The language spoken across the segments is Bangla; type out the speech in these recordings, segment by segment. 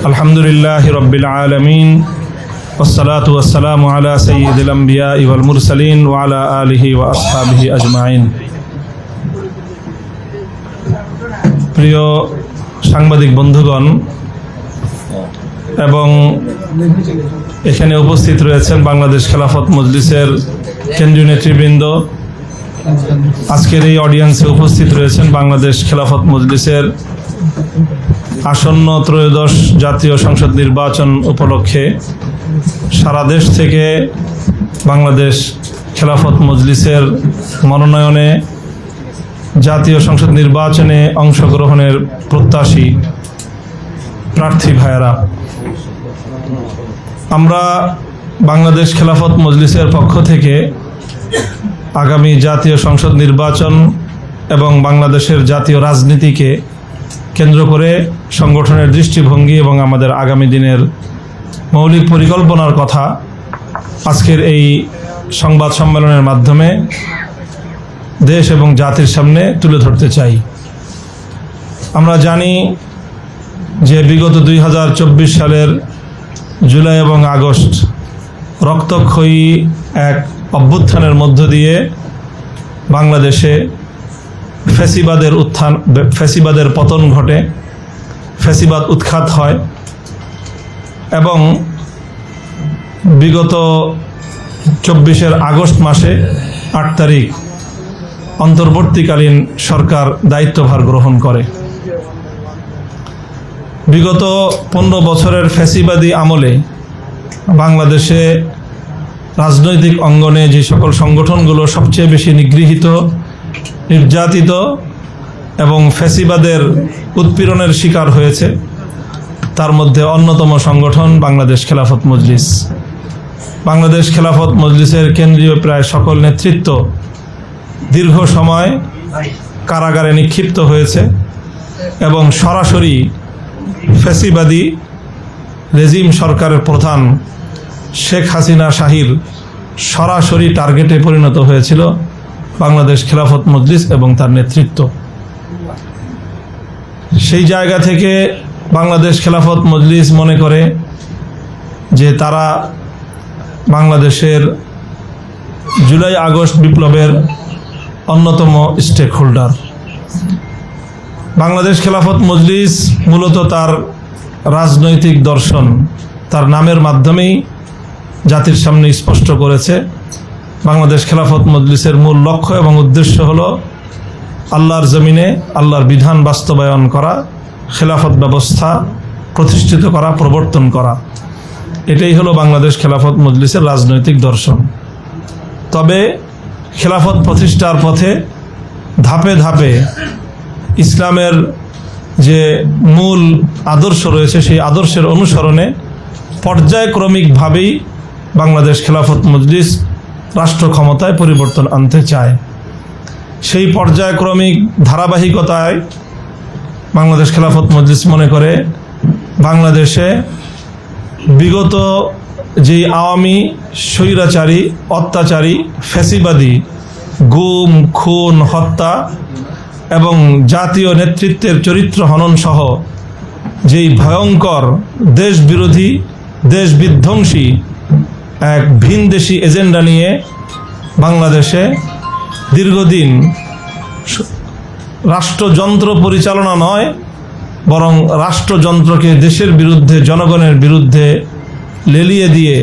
আলহামদুলিল্লাহি রাব্বিল আলামিন ওয়াসসালাতু ওয়াসসালামু আলা সাইয়্যিদিল আমবিয়াই ওয়াল মুরসালিন ওয়া আলা আলিহি ওয়া আসহাবিহি আজমাইন। প্রিয় সাংবাদিক বন্ধুগণ এবং এখানে উপস্থিত রয়েছেন বাংলাদেশ খেলাফত মজলিসের কেন্দ্রীয় নেতৃবৃন্দ, আজকের এই অডিয়েন্সে উপস্থিত রয়েছেন বাংলাদেশ খেলাফত মজলিসের আসন্ন ত্রয়োদশ জাতীয় সংসদ নির্বাচন উপলক্ষে সারা দেশ থেকে বাংলাদেশ খেলাফত মজলিসের মনোনয়নে জাতীয় সংসদ নির্বাচনে অংশগ্রহণের প্রত্যাশী প্রার্থী ভাইয়েরা, আমরা বাংলাদেশ খেলাফত মজলিসের পক্ষ থেকে আগামী জাতীয় সংসদ নির্বাচন এবং বাংলাদেশের জাতীয় রাজনীতিকে কেন্দ্র করে সংগঠনের দৃষ্টিভঙ্গি এবং আমাদের আগামী দিনের মৌলিক পরিকল্পনার কথা আজকের এই সংবাদ সম্মেলনের মাধ্যমে দেশ এবং জাতির সামনে তুলে ধরতে চাই। আমরা জানি যে বিগত 2024 সালের জুলাই এবং আগস্ট রক্তক্ষয়ী এক অভ্যুত্থানের মধ্য দিয়ে বাংলাদেশে ফ্যাসিবাদের পতন ঘটে, ফ্যাসিবাদ উৎখাত হয় এবং বিগত 24 আগস্ট মাসে 8 তারিখ অন্তর্বর্তীকালীন সরকার দায়িত্বভার গ্রহণ করে। বিগত 15 বছরের ফ্যাসিবাদী আমলে বাংলাদেশে রাজনৈতিক অঙ্গনে যে সকল সংগঠনগুলো সবচেয়ে বেশি নিগৃহীত, নির্যাতিত এবং ফ্যাসিবাদের উৎপীড়নের শিকার হয়েছে, তার মধ্যে অন্যতম সংগঠন বাংলাদেশ খেলাফত মজলিস। বাংলাদেশ খেলাফত মজলিসের কেন্দ্রীয় প্রায় সকল নেতৃত্ব দীর্ঘ সময় কারাগারে নিক্ষিপ্ত হয়েছে এবং সরাসরি ফ্যাসিবাদী রেজিম সরকারের প্রধান শেখ হাসিনা শাহীর সরাসরি টার্গেটে পরিণত হয়েছিল বাংলাদেশ খেলাফত মজলিস এবং তার নেতৃত্ব। সেই জায়গা থেকে বাংলাদেশ খেলাফত মজলিস মনে করে যে তারা বাংলাদেশের জুলাই আগস্ট বিপ্লবের অন্যতম স্টেক হোল্ডার। বাংলাদেশ খেলাফত মজলিস মূলত তার রাজনৈতিক দর্শন তার নামের মাধ্যমেই জাতির সামনে স্পষ্ট করেছে। বাংলাদেশ খেলাফত মজলিসের মূল লক্ষ্য এবং উদ্দেশ্য হলো আল্লাহর জমিনে আল্লাহর বিধান বাস্তবায়ন করা, খেলাফত ব্যবস্থা প্রতিষ্ঠিত করা, প্রবর্তন করা। এটাই হলো বাংলাদেশ খেলাফত মজলিসের রাজনৈতিক দর্শন। তবে খেলাফত প্রতিষ্ঠার পথে ধাপে ধাপে ইসলামের যে মূল আদর্শ রয়েছে সেই আদর্শের অনুসরণে পর্যায়ক্রমিকভাবেই বাংলাদেশ খেলাফত মজলিস রাষ্ট্র ক্ষমতায় পরিবর্তন আনতে চায়। সেই পর্যায়ক্রমিক ধারাবাহিকতায় বাংলাদেশ খেলাফত মজলিস মনে করে বাংলাদেশে বিগত যেই আওয়ামী স্বৈরাচারী অত্যাচারী ফ্যাসিবাদী গুম খুন হত্যা এবং জাতীয় নেতৃত্বের চরিত্র হনন সহ যেই ভয়ঙ্কর দেশ বিরোধী দেশ বিধ্বংসী এক ভিনদেশী এজেন্ডা নিয়ে বাংলাদেশে দীর্ঘদিন রাষ্ট্রযন্ত্র পরিচালনা নয় বরং রাষ্ট্রযন্ত্রকে দেশের বিরুদ্ধে জনগণের বিরুদ্ধে লেলিয়ে দিয়ে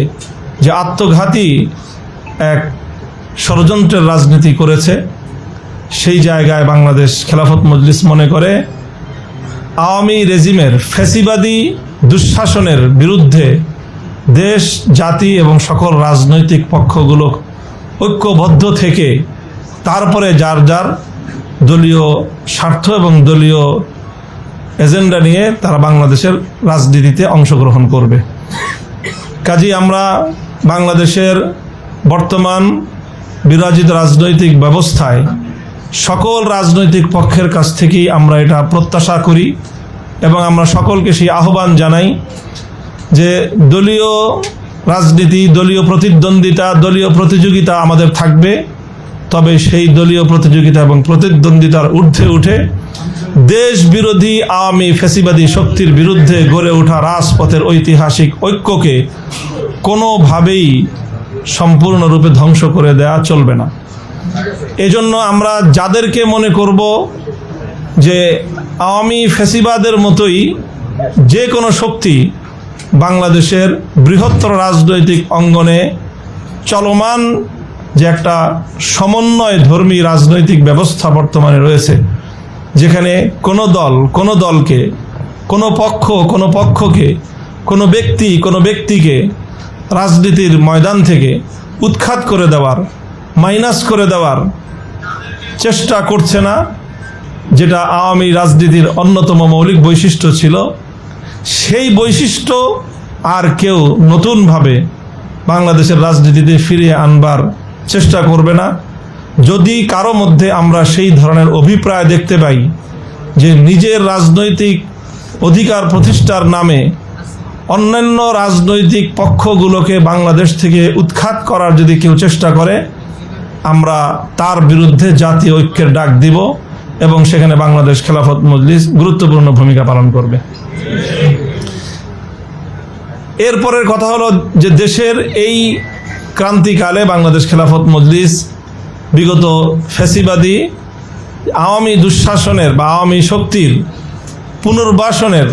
যে আত্মঘাতী এক ষড়যন্ত্রের রাজনীতি করেছে, সেই জায়গায় বাংলাদেশ খেলাফত মজলিস মনে করে আওয়ামী রেজিমের ফ্যাসিবাদী দুঃশাসনের বিরুদ্ধে দেশ জাতি এবং সকল রাজনৈতিক পক্ষগুলো ঐক্যবদ্ধ থেকে তারপরে যার যার দলীয় স্বার্থ এবং দলীয় এজেন্ডা নিয়ে তারা বাংলাদেশের রাজনীতিতে অংশগ্রহণ করবে। কাজেই আমরা বাংলাদেশের বর্তমান বিরাজিত রাজনৈতিক ব্যবস্থায় সকল রাজনৈতিক পক্ষের কাছ থেকেই আমরা এটা প্রত্যাশা করি এবং আমরা সকলকে সেই আহ্বান জানাই যে দলীয় রাজনীতি, দলীয় প্রতিদ্বন্দ্বিতা, দলীয় প্রতিযোগিতা আমাদের থাকবে, তবে সেই দলীয় প্রতিযোগিতা এবং প্রতিদ্বন্দ্বিতার ঊর্ধ্বে উঠে দেশ বিরোধী আওয়ামী ফ্যাসিবাদী শক্তির বিরুদ্ধে গড়ে ওঠা রাজপথের ঐতিহাসিক ঐক্যকে কোনোভাবেই সম্পূর্ণরূপে ধ্বংস করে দেওয়া চলবে না। এজন্য আমরা যাদেরকে মনে করব যে আওয়ামী ফ্যাসিবাদের মতোই যে কোনো শক্তি বাংলাদেশের বৃহত্তর রাজনৈতিক অঙ্গনে চলমান যে একটা সমন্বয় ধর্মী রাজনৈতিক ব্যবস্থা বর্তমানে রয়েছে, যেখানে কোনো দল কোনো দলকে, কোনো পক্ষ কোনো পক্ষকে, কোনো ব্যক্তি কোনো ব্যক্তিকে রাজনীতির ময়দান থেকে উৎখাত করে দেওয়ার, মাইনাস করে দেওয়ার চেষ্টা করছে না, যেটা আওয়ামী রাজনীতির অন্যতম মৌলিক বৈশিষ্ট্য ছিল, সেই বৈশিষ্ট্য আর কেউ নতুনভাবে বাংলাদেশের রাজনীতিতে ফিরিয়ে আনবার চেষ্টা করবে না। যদি কারো মধ্যে আমরা সেই ধরনের অভিপ্রায় দেখতে পাই যে নিজের রাজনৈতিক অধিকার প্রতিষ্ঠার নামে অন্যান্য রাজনৈতিক পক্ষগুলোকে বাংলাদেশ থেকে উৎখাত করার যদি কেউ চেষ্টা করে, আমরা তার বিরুদ্ধে জাতীয় ঐক্যের ডাক দিব এবং সেখানে বাংলাদেশ খেলাফত মজলিস গুরুত্বপূর্ণ ভূমিকা পালন করবে। এরপরের কথা হলো যে দেশের এই ক্রান্তিকালে বাংলাদেশ খেলাফত মজলিস বিগত ফ্যাসিবাদী আওয়ামী দুঃশাসনের বা আওয়ামী শক্তির পুনর্বাসনের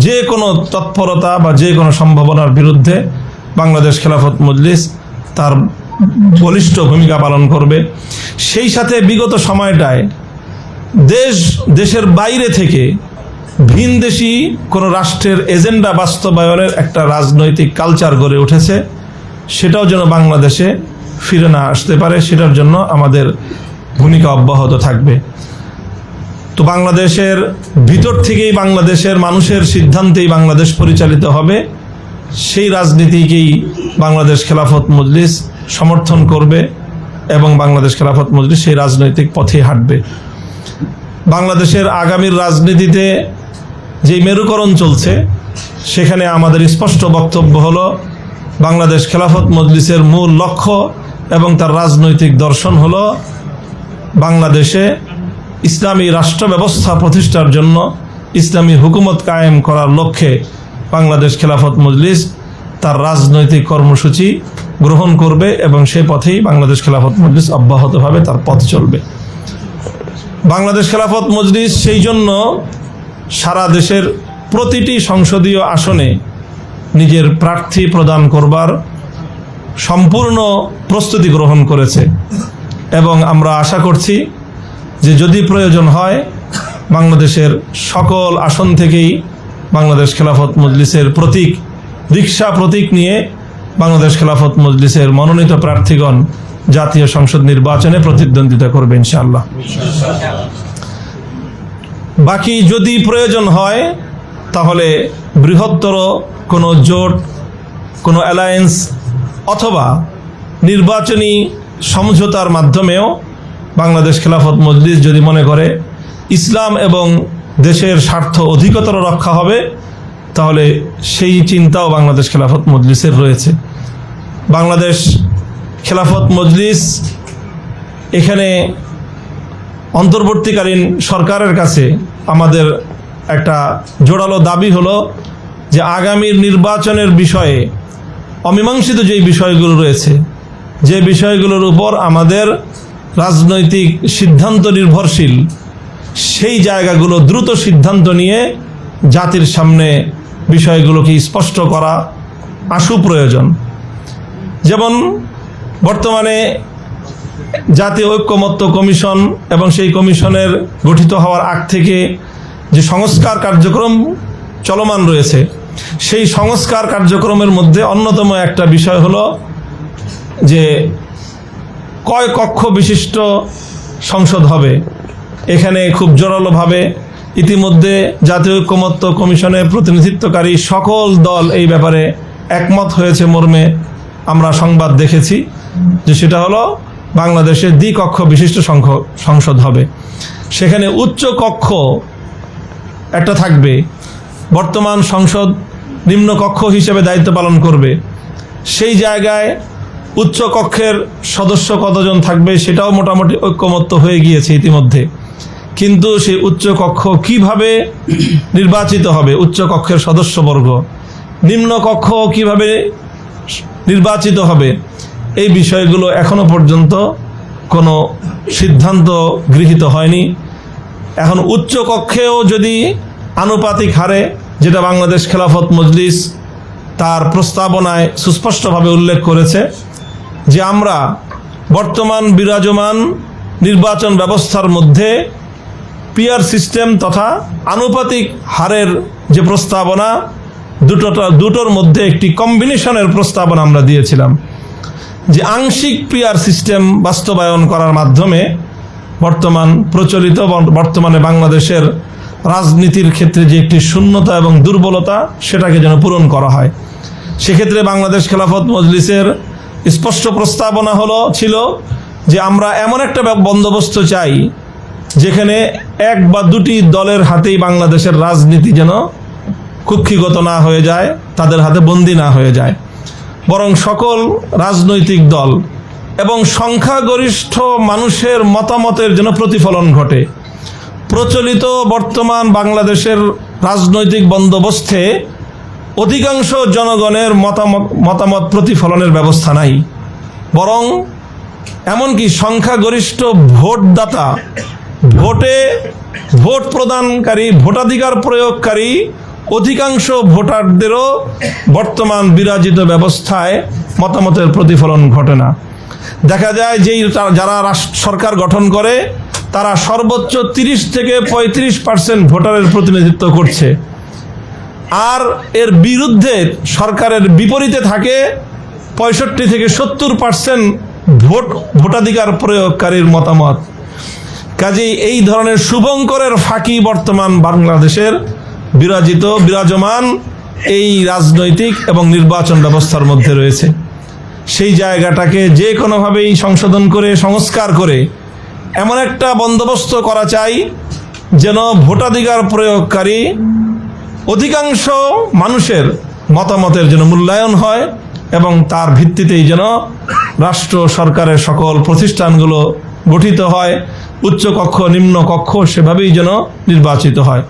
যে কোনো তৎপরতা বা যে কোনো সম্ভাবনার বিরুদ্ধে বাংলাদেশ খেলাফত মজলিস তার বলিষ্ঠ ভূমিকা পালন করবে। সেই সাথে বিগত সময়টায় দেশের বাইরে থেকে ভিনদেশী কোনো রাষ্ট্রের এজেন্ডা বাস্তবায়নের একটা রাজনৈতিক কালচার গড়ে উঠেছে, সেটাও যেন বাংলাদেশে ফিরে না আসতে পারে, সেটার জন্য আমাদের ভূমিকা অব্যাহত থাকবে। তো বাংলাদেশের ভিতর থেকেই বাংলাদেশের মানুষের সিদ্ধান্তেই বাংলাদেশ পরিচালিত হবে, সেই রাজনীতিকেই বাংলাদেশ খেলাফত মজলিস সমর্থন করবে এবং বাংলাদেশ খেলাফত মজলিস সেই রাজনৈতিক পথে হাঁটবে। বাংলাদেশের আগামীর রাজনীতিতে যে মেরুকরণ চলছে, সেখানে আমাদের স্পষ্ট বক্তব্য হলো বাংলাদেশ খেলাফত মজলিসের মূল লক্ষ্য এবং তার রাজনৈতিক দর্শন হলো বাংলাদেশে ইসলামী রাষ্ট্র ব্যবস্থা প্রতিষ্ঠার জন্য ইসলামী হুকুমত কায়েম করার লক্ষ্যে বাংলাদেশ খেলাফত মজলিস তার রাজনৈতিক কর্মসূচি গ্রহণ করবে এবং সেই পথেই বাংলাদেশ খেলাফত মজলিস অব্যাহতভাবে তার পথ চলবে। বাংলাদেশ খেলাফত মজলিস সেই জন্য সারা দেশের প্রতিটি সংসদীয় আসনে নিজের প্রার্থী প্রদান করবার সম্পূর্ণ প্রস্তুতি গ্রহণ করেছে এবং আমরা আশা করছি যে যদি প্রয়োজন হয় বাংলাদেশের সকল আসন থেকেই বাংলাদেশ খেলাফত মজলিসের প্রতীক, রিকশা প্রতীক নিয়ে বাংলাদেশ খেলাফত মজলিসের মনোনীত প্রার্থীগণ জাতীয় সংসদ নির্বাচনে প্রতিদ্বন্দ্বিতা করবে ইনশাআল্লাহ। বাকি যদি প্রয়োজন হয় তাহলে বৃহত্তর কোনো জোট, কোনো অ্যালায়েন্স অথবা নির্বাচনী সমঝোতার মাধ্যমেও বাংলাদেশ খেলাফত মজলিস যদি মনে করে ইসলাম এবং দেশের স্বার্থ অধিকতর রক্ষা হবে, তাহলে সেই চিন্তাও বাংলাদেশ খেলাফত মজলিসের রয়েছে। বাংলাদেশ খেলাফত মজলিস এখানে অন্তর্বর্তীকালীন সরকারের কাছে আমাদের একটা জোরালো দাবি হলো যে আগামীর নির্বাচনের বিষয়ে অমীমাংসিত যেই বিষয়গুলো রয়েছে, যে বিষয়গুলোর উপর আমাদের রাজনৈতিক সিদ্ধান্ত নির্ভরশীল, সেই জায়গাগুলো দ্রুত সিদ্ধান্ত নিয়ে জাতির সামনে বিষয়গুলোকে স্পষ্ট করা আশু প্রয়োজন। যেমন বর্তমানে জাতীয় ঐক্যমত্য কমিশন এবং সেই কমিশনের গঠিত হওয়ার আগ থেকে যে সংস্কার কার্যক্রম চলমান রয়েছে, সেই সংস্কার কার্যক্রমের মধ্যে অন্যতম একটা বিষয় হলো যে কয় কক্ষ বিশিষ্ট সংসদ হবে। এখানে খুব জোরালোভাবে ইতিমধ্যে জাতীয় ঐক্যমত্য কমিশনের প্রতিনিধিত্বকারী সকল দল এই ব্যাপারে একমত হয়েছে মর্মে আমরা সংবাদ দেখেছি, যে সেটা হলো বাংলাদেশে দ্বিকক্ষ বিশিষ্ট সংসদ হবে। সেখানে উচ্চ কক্ষ একটা থাকবে, বর্তমান সংসদ নিম্ন কক্ষ হিসেবে দায়িত্ব পালন করবে। সেই জায়গায় উচ্চ কক্ষের সদস্য কতজন থাকবে সেটাও মোটামুটি ঐক্যমত্য হয়ে গিয়েছে ইতিমধ্যে। কিন্তু সেই উচ্চ কক্ষ কিভাবে নির্বাচিত হবে, উচ্চ কক্ষের সদস্যবর্গ, নিম্ন কক্ষ কিভাবে নির্বাচিত হবে, এই বিষয়গুলো এখনো পর্যন্ত কোনো সিদ্ধান্ত গৃহীত হয়নি। এখন উচ্চ কক্ষেও যদি আনুপাতিক হারে, যেটা বাংলাদেশ খেলাফত মজলিস তার প্রস্তাবনায় সুস্পষ্টভাবে উল্লেখ করেছে যে আমরা বর্তমান বিরাজমান নির্বাচন ব্যবস্থার মধ্যে পিয়ার সিস্টেম তথা আনুপাতিক হারের যে প্রস্তাবনা, দুটোর মধ্যে একটি কম্বিনেশনের প্রস্তাবনা আমরা দিয়েছিলাম, যে আংশিক পিয়ার সিস্টেম বাস্তবায়ন করার মাধ্যমে বর্তমানে বাংলাদেশের রাজনীতির ক্ষেত্রে যে একটি শূন্যতা এবং দুর্বলতা, সেটাকে যেন পূরণ করা হয়। সেক্ষেত্রে বাংলাদেশ খেলাফত মজলিসের স্পষ্ট প্রস্তাবনা ছিল যে আমরা এমন একটা বন্দোবস্ত চাই যেখানে এক বা দুটি দলের হাতেই বাংলাদেশের রাজনীতি যেন কুক্ষিগত না হয়ে যায়, তাদের হাতে বন্দী না হয়ে যায়, বরং সকল রাজনৈতিক দল এবং সংখ্যাগরিষ্ঠ মানুষের মতামতের যেন প্রতিফলন ঘটে। প্রচলিত বর্তমান বাংলাদেশের রাজনৈতিক বন্দোবস্তে অধিকাংশ জনগণের মতামত প্রতিফলনের ব্যবস্থা নাই, বরং এমনকি সংখ্যাগরিষ্ঠ ভোটদাতা, ভোট প্রদানকারী, ভোটাধিকার প্রয়োগকারী অধিকাংশ ভোটারদেরও বর্তমান বিরাজিত ব্যবস্থায় মতামতের প্রতিফলন ঘটে না। দেখা যায় যে যারা সরকার গঠন করে তারা সর্বোচ্চ 30 থেকে 35% ভোটারের প্রতিনিধিত্ব করছে, আর এর বিরুদ্ধে সরকারের বিপরীতে থাকে 65 থেকে 70% ভোটাধিকার প্রয়োগকারীর মতামত। কাজেই এই ধরনের শুভঙ্করের ফাঁকি বর্তমান বাংলাদেশের বিরাজমান এই রাজনৈতিক এবং নির্বাচন ব্যবস্থার মধ্যে রয়েছে। সেই জায়গাটাকে যে কোনোভাবেই সংশোধন করে, সংস্কার করে এমন একটা বন্দোবস্ত করা চাই যেন ভোটাধিকার প্রয়োগকারী অধিকাংশ মানুষের মতামতের যেন মূল্যায়ন হয় এবং তার ভিত্তিতেই যেন রাষ্ট্র সরকারের সকল প্রতিষ্ঠানগুলো গঠিত হয়, উচ্চ কক্ষ নিম্ন কক্ষ সেভাবেই যেন নির্বাচিত হয়।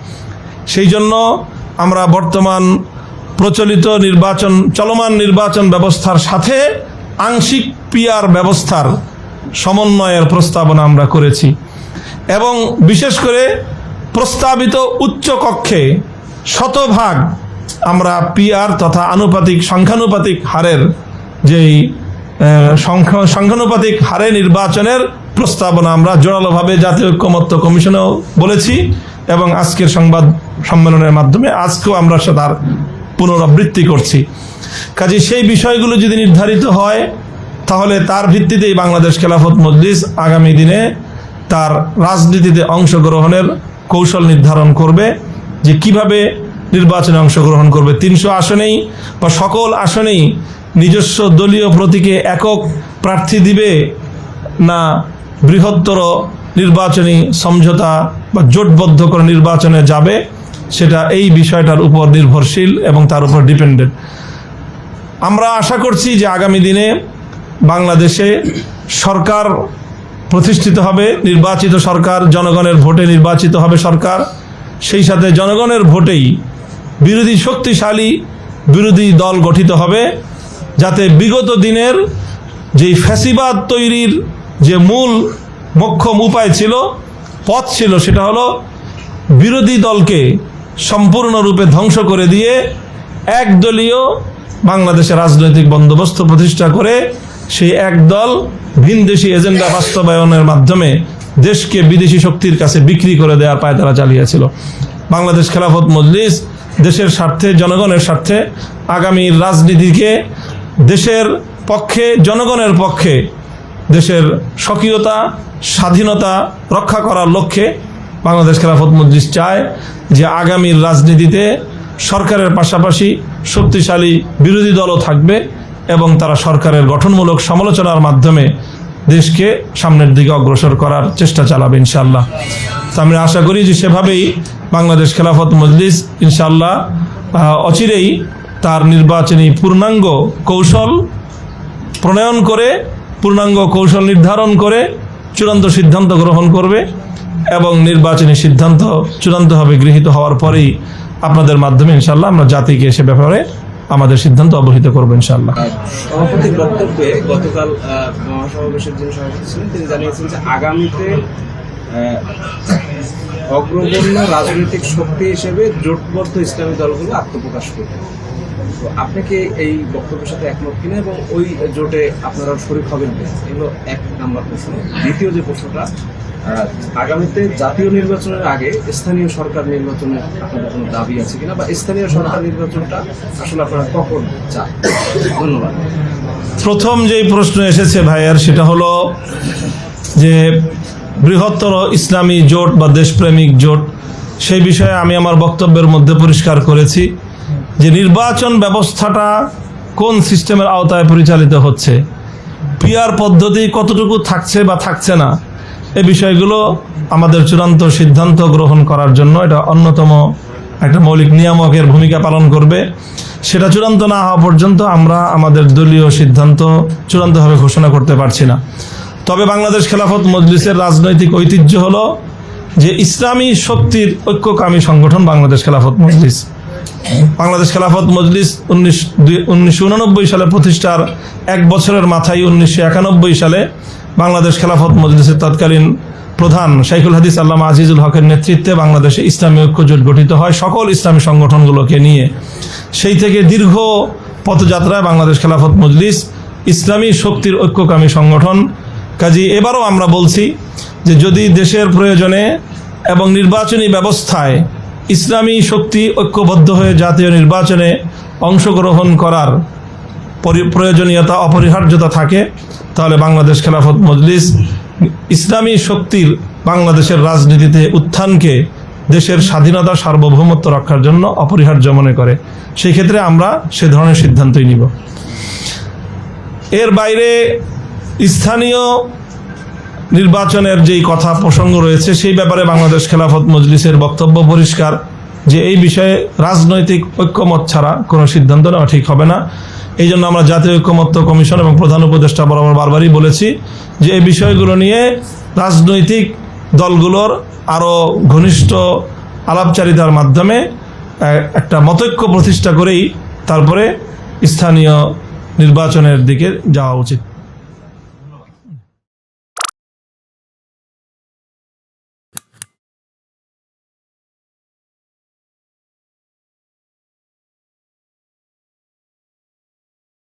সেই জন্য আমরা বর্তমান প্রচলিত চলমান নির্বাচন ব্যবস্থার সাথে আংশিক পিয়ার ব্যবস্থার সমন্বয়ের প্রস্তাবনা আমরা করেছি এবং বিশেষ করে প্রস্তাবিত উচ্চ কক্ষে শতভাগ আমরা পিয়ার তথা সংখ্যানুপাতিক হারের যেই সংখ্যানুপাতিক হারে নির্বাচনের প্রস্তাবনা আমরা জোরালোভাবে জাতীয় ঐক্যমত্য কমিশনেও বলেছি এবং আজকের সংবাদ সম্মেলনের মাধ্যমে আজকেও আমরা তার পুনরাবৃত্তি করছি। কাজে সেই বিষয়গুলো যদি নির্ধারিত হয় তাহলে তার ভিত্তিতেই বাংলাদেশ খেলাফত মজলিস আগামী দিনে তার রাজনীতিতে অংশগ্রহণের কৌশল নির্ধারণ করবে, যে কিভাবে নির্বাচনে অংশগ্রহণ করবে। 300 আসনেই বা সকল আসনেই নিজস্ব দলীয় প্রতীকে একক প্রার্থী দিবে না বৃহত্তর নির্বাচনী সমঝোতা বা জোটবদ্ধ করে নির্বাচনে যাবে, সেটা এই বিষয়টার উপর নির্ভরশীল এবং তার উপর ডিপেন্ডেন্ট। আমরা আশা করছি যে আগামী দিনে বাংলাদেশে সরকার প্রতিষ্ঠিত হবে, নির্বাচিত সরকার, জনগণের ভোটে নির্বাচিত হবে সরকার। সেই সাথে জনগণের ভোটেই শক্তিশালী বিরোধী দল গঠিত হবে, যাতে বিগত দিনের যেই ফ্যাসিবাদ তৈরির যে মূল মোক্ষম উপায় ছিল, পথ ছিল, সেটা হলো বিরোধী দলকে সম্পূর্ণরূপে ধ্বংস করে দিয়ে একদলীয় বাংলাদেশের রাজনৈতিক বন্দোবস্ত প্রতিষ্ঠা করে সেই একদল ভিনদেশি এজেন্ডা বাস্তবায়নের মাধ্যমে দেশকে বিদেশি শক্তির কাছে বিক্রি করে দেওয়ার পায়তারা চালিয়েছিল। বাংলাদেশ খেলাফত মজলিস দেশের স্বার্থে, জনগণের স্বার্থে আগামীর রাজনীতিকে দেশের পক্ষে, জনগণের পক্ষে, দেশের স্বকীয়তা স্বাধীনতা রক্ষা করার লক্ষ্যে বাংলাদেশ খেলাফত মজলিস চায় যে আগামীর রাজনীতিতে সরকারের পাশাপাশি শক্তিশালী বিরোধী দলও থাকবে এবং তারা সরকারের গঠনমূলক সমালোচনার মাধ্যমে দেশকে সামনের দিকে অগ্রসর করার চেষ্টা চালাবে ইনশাআল্লাহ। তো আমি আশা করি যে সেভাবেই বাংলাদেশ খেলাফত মজলিস ইনশাআল্লাহ অচিরেই তার নির্বাচনী পূর্ণাঙ্গ কৌশল প্রণয়ন করে পূর্ণাঙ্গ কৌশল নির্ধারণ করে চূড়ান্ত সিদ্ধান্ত গ্রহণ করবে এবং নির্বাচনী সিদ্ধান্ত চূড়ান্তভাবে গৃহীত হওয়ার পরেই আপনাদের মাধ্যমে ইনশাআল্লাহ আমরা জাতিকে সে ব্যাপারে আমাদের সিদ্ধান্ত অবহিত করবো ইনশাআল্লাহ। সভাপতির বক্তব্যে গতকাল মহাসমাবেশের যিনি সভাপতি ছিলেন তিনি জানিয়েছেন যে আগামীতে অগ্রগণ্য রাজনৈতিক শক্তি হিসেবে জোটবদ্ধ ইসলামী দলগুলো আত্মপ্রকাশ করবে। তো আপনি কি এই বক্তব্যের সাথে একমত কিনা এবং ওই জোটে আপনারা শরীক হবেন কিনা? এগুলো এক নাম্বার প্রশ্ন। দ্বিতীয় যে প্রশ্নটা, আগামীতে জাতীয় নির্বাচনের আগে স্থানীয় সরকার নির্বাচনের আপনাদের কোনো দাবি আছে কিনা, বা স্থানীয় সরকার নির্বাচনটা আসলে আপনারা কখন চান? ধন্যবাদ। প্রথম যেই প্রশ্ন এসেছে ভাইয়ার, সেটা হলো যে বৃহত্তর ইসলামী জোট বা দেশপ্রেমিক জোট, সেই বিষয়ে আমি আমার বক্তব্যের মধ্যে পরিষ্কার করেছি যে নির্বাচন ব্যবস্থাটা কোন সিস্টেমের আওতায় পরিচালিত হচ্ছে, পিআর পদ্ধতি কতটুকু থাকছে বা থাকছে না, এই বিষয়গুলো আমাদের চূড়ান্ত সিদ্ধান্ত গ্রহণ করার জন্য এটা অন্যতম একটা মৌলিক নিয়ামকের ভূমিকা পালন করবে। সেটা চূড়ান্ত না হওয়া পর্যন্ত আমরা আমাদের দলীয় সিদ্ধান্ত চূড়ান্তভাবে ঘোষণা করতে পারছি না। তবে বাংলাদেশ খেলাফত মজলিসের রাজনৈতিক ঐতিহ্য হলো যে ইসলামী শক্তির ঐক্যকামী সংগঠন বাংলাদেশ খেলাফত মজলিস। বাংলাদেশ খেলাফত মজলিস 1989 সালে প্রতিষ্ঠার এক বছরের মাথায় 1991 সালে বাংলাদেশ খেলাফত মজলিসের তৎকালীন প্রধান শাইখুল হাদিস আল্লামা আজিজুল হকের নেতৃত্বে বাংলাদেশে ইসলামী ঐক্য জোট গঠিত হয় সকল ইসলামী সংগঠনগুলোকে নিয়ে। সেই থেকে দীর্ঘ পথযাত্রায় বাংলাদেশ খেলাফত মজলিস ইসলামী শক্তির ঐক্যকামী সংগঠন। কাজী এবারও আমরা বলছি যে যদি দেশের প্রয়োজনে এবং নির্বাচনী ব্যবস্থায় ইসলামী শক্তি ঐক্যবদ্ধ হয়ে জাতীয় নির্বাচনে অংশগ্রহণ করার প্রয়োজনীয়তা অপরিহার্যতা থাকে, তাহলে বাংলাদেশ খেলাফত মজলিস ইসলামী শক্তির বাংলাদেশের রাজনীতিতে উত্থানকে দেশের স্বাধীনতা সার্বভৌমত্ব রক্ষার জন্য অপরিহার্য মনে করে। সেই ক্ষেত্রে আমরা সে ধরনের সিদ্ধান্তই নিব। এর বাইরে স্থানীয় নির্বাচনের যেই কথা প্রসঙ্গ রয়েছে, সেই ব্যাপারে বাংলাদেশ খেলাফত মজলিসের বক্তব্য পরিষ্কার যে এই বিষয়ে রাজনৈতিক ঐক্যমত ছাড়া কোনো সিদ্ধান্ত নেওয়া ঠিক হবে না। এই জন্য আমরা জাতীয় ঐক্যমত্য কমিশন এবং প্রধান উপদেষ্টা বরাবর বারবারই বলেছি যে এই বিষয়গুলো নিয়ে রাজনৈতিক দলগুলোর আরও ঘনিষ্ঠ আলাপচারিতার মাধ্যমে একটা মতৈক্য প্রতিষ্ঠা করেই তারপরে স্থানীয় নির্বাচনের দিকে যাওয়া উচিত।